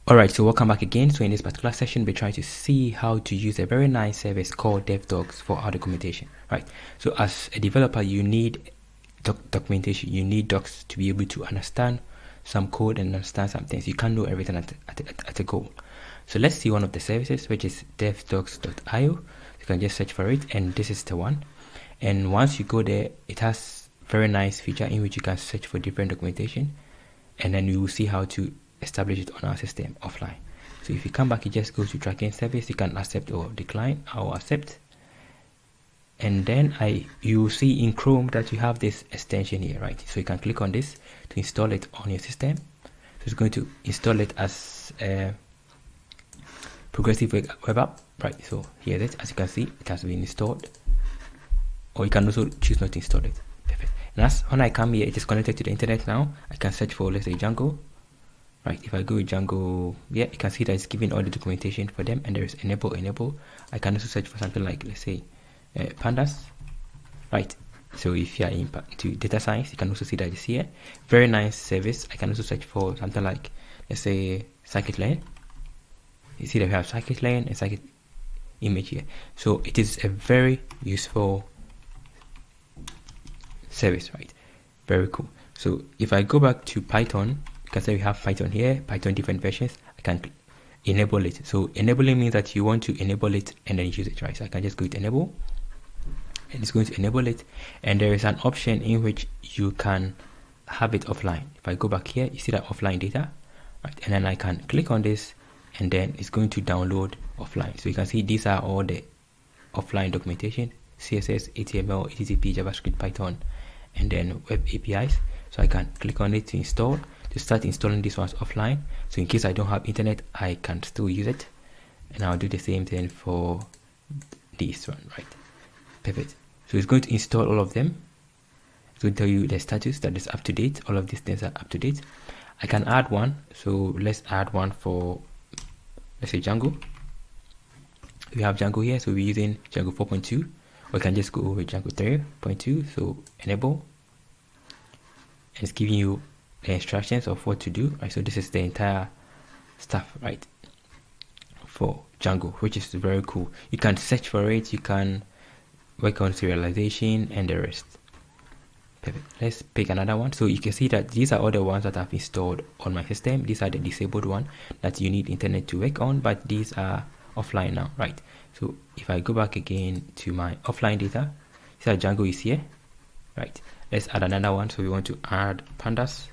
Alright, so welcome back again. So in this particular session, we're trying to see how to use a very nice service called DevDocs for our documentation, right? So as a developer, you need documentation, you need docs to be able to understand some code and understand some things. You can't know everything at a go. So let's see one of the services, which is devdocs.io. You can just search for it, and this is the one. And once you go there, it has very nice feature in which you can search for different documentation, and then you will see how to establish it on our system offline. So if you come back, you just go to tracking service. You can accept or decline. I will accept, and then you will see in Chrome that you have this extension here, right? So you can click on this to install it on your system. So it's going to install it as a progressive web app, right? So here it is. As you can see, it has been installed, or you can also choose not to install it. Perfect. And as when I come here, it is connected to the internet now. I can search for, let's say, Django. Right, if I go with Django, yeah, you can see that it's giving all the documentation for them, and there is enable. I can also search for something like, let's say, pandas. Right, so if you are into data science, you can also see that it's here. Very nice service. I can also search for something like, let's say, scikit-learn. You see that we have scikit-learn and scikit image here. So it is a very useful service, right? Very cool. So if I go back to Python, you can say we have Python here, Python different versions. I can enable it. So enabling means that you want to enable it and then use it, right? So I can just go to enable, and it's going to enable it. And there is an option in which you can have it offline. If I go back here, you see that offline data, right? And then I can click on this, and then it's going to download offline. So you can see these are all the offline documentation: CSS, HTML, HTTP, JavaScript, Python, and then web APIs. So I can click on it to install. To start installing these ones offline, so in case I don't have internet, I can still use it. And I'll do the same thing for this one, right? Perfect. So it's going to install all of them. It's going to tell you the status that is up to date. All of these things are up to date. I can add one. So let's add one for, let's say, Django. We have Django here, so we're using Django 4.2, or we can just go with Django 3.2. So enable, and it's giving you the instructions of what to do, right? So this is the entire stuff, right, for Django, which is very cool. You can search for it, you can work on serialization and the rest. Perfect. Let's pick another one. So you can see that these are all the ones that I've installed on my system. These are the disabled one that you need internet to work on, but these are offline now, right? So if I go back again to my offline data, see that Django is here, right? Let's add another one. So we want to add pandas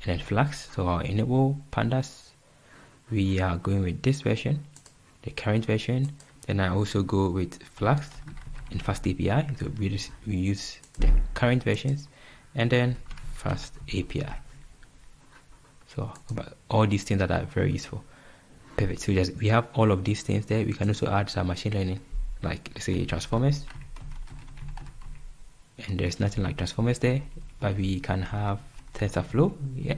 and then Flask. So I'll enable pandas. We are going with this version, the current version. Then I also go with Flask and Fast API. So we use the current versions, and then Fast API. So all these things that are very useful. Perfect. So we have all of these things there. We can also add some machine learning, like, let's say, transformers. And there's nothing like transformers there, but we can have TensorFlow, yeah.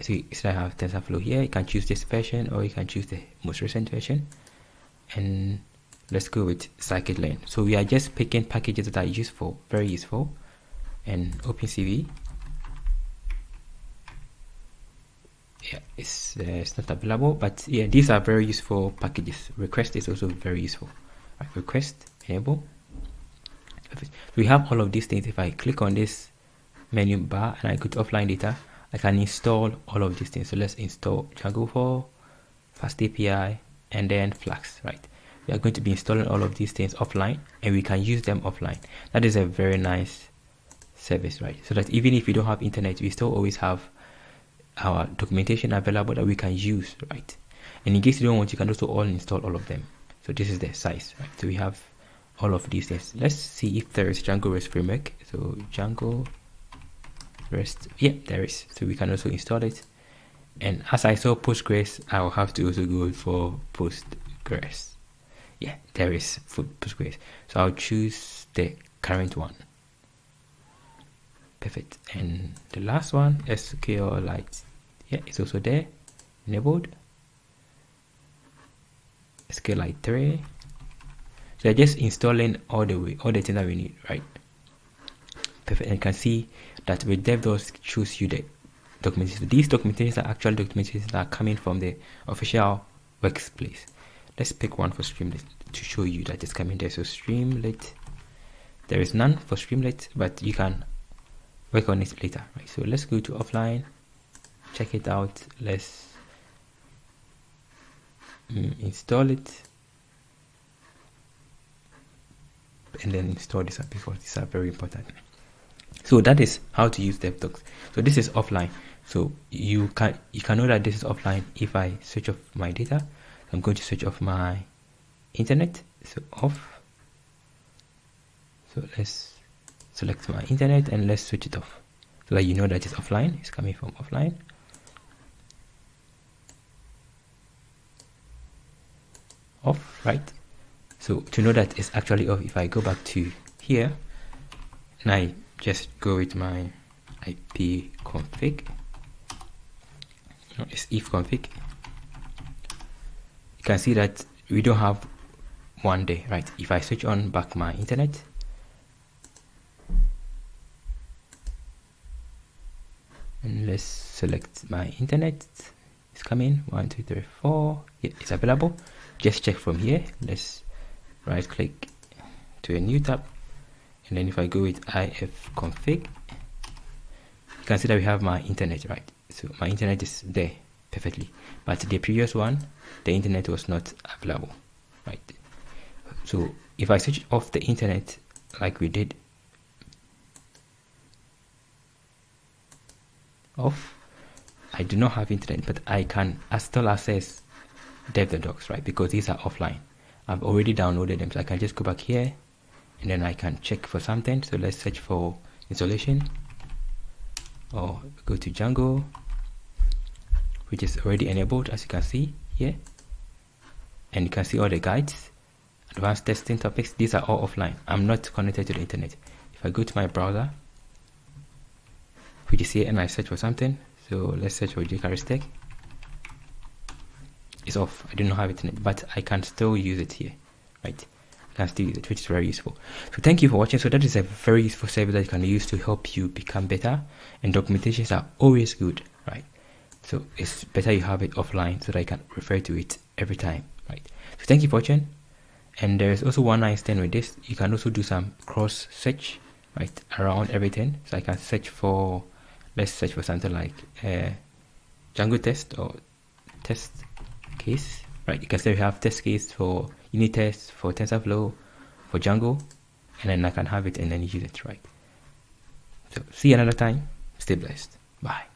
So you still have TensorFlow here. You can choose this version, or you can choose the most recent version. And let's go with scikit-learn. So we are just picking packages that are useful, very useful. And OpenCV, yeah, it's not available, but yeah, these are very useful packages. Request is also very useful. Right, request, enable. So we have all of these things. If I click on this menu bar and I go to offline data, I can install all of these things. So let's install Django 4, Fast API, and then Flask, right? We are going to be installing all of these things offline, and we can use them offline. That is a very nice service, right? So that even if we don't have internet, we still always have our documentation available that we can use, right? And in case you don't want, you can also uninstall all of them. So this is the size, right? So we have all of these things. Let's see if there is Django REST framework. So Django REST, yeah, there is. So we can also install it. And as I saw Postgres, I will have to also go for Postgres. Yeah, there is for Postgres. So I'll choose the current one. Perfect. And the last one, SQLite, yeah, it's also there, enabled. SQLite 3. So you're just installing all the things that we need, right? Perfect. And you can see that with DevDocs choose you the documentation. These documentations are actual documentations that are coming from the official workplace. Let's pick one for Streamlit to show you that it's coming there. So Streamlit, there is none for Streamlit, but you can work on it later, right? So let's go to offline, check it out. Let's install it, and then install this app because these are very important. So that is how to use DevDocs. So this is offline. So you can know that this is offline if I switch off my data. I'm going to switch off my internet. So off. So let's select my internet and let's switch it off so that you know that it's offline. It's coming from offline. Off, right? So to know that it's actually off, if I go back to here and I just go with my IP config, it's ifconfig, you can see that we don't have one day, right? If I switch on back my internet, and let's select my internet, it's coming 1 2 3 4, yeah, it's available. Just check from here. Let's right click to a new tab, and then if I go with ifconfig, you can see that we have my internet, right? So my internet is there perfectly, but the previous one, the internet was not available, right? So if I switch off the internet like we did, off, I do not have internet, but I can still access DevDocs, right? Because these are offline. I've already downloaded them, so I can just go back here and then I can check for something. So let's search for installation, or go to Django, which is already enabled, as you can see here, and you can see all the guides, advanced testing topics. These are all offline. I'm not connected to the internet. If I go to my browser, which is here, and I search for something, so let's search for JCharisTech, it's off. I do not have internet, but I can still use it here, right? I can still use it, which is very useful. So thank you for watching. So that is a very useful service that you can use to help you become better, and documentations are always good, right? So it's better you have it offline so that I can refer to it every time, right? So thank you for watching. And there's also one nice thing with this, you can also do some cross search, right, around everything. So I can search for, let's search for something like Django test or test case, right? You can say we have test case for unit tests, for TensorFlow, for Django, and then I can have it and then use it, right? So see you another time. Stay blessed. Bye.